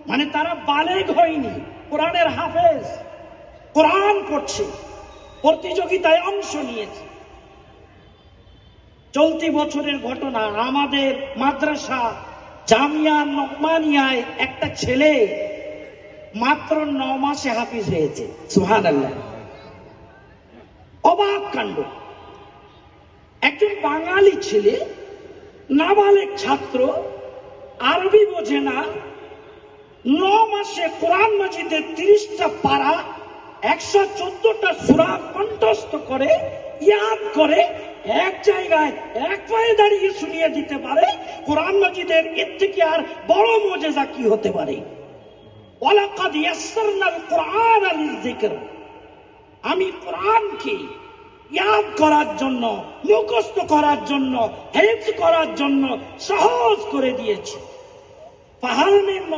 মানে তারা বালেগ হয়নি, কোরআনের হাফেজ, কোরআন পড়ছে, প্রতিযোগিতায় অংশ নিয়েছে। চলতি বছরের ঘটনা, আমাদের মাদ্রাসা জামিয়া নোমানিয়ায় একটা ছেলে মাত্র 9 মাসে হাফিজ হয়েছে। সুবহানাল্লাহ, অবাক কাণ্ড। একজন বাঙালি ছেলে, নাবালেগ ছাত্র, আরবি বোঝে না, 9 মাসে কোরআন মাজিদের 30টা পারা, 114টা সূরা কণ্ঠস্থ করে, ইয়াদ করে, এক জায়গায় এক পায়ে দাঁড়িয়ে শুনিয়ে দিতে পারে। কোরআন মাজিদের এর থেকে আর বড় মুজিজা কি হতে পারে? ওয়ালাকাদ ইয়াসসারনাল কুরআনা লিযিকর, আমি কোরআনকে ইয়াদ করার জন্য, মুখস্থ করার জন্য, হেফজ করার জন্য সহজ করে দিয়েছি। ফাহাল মিন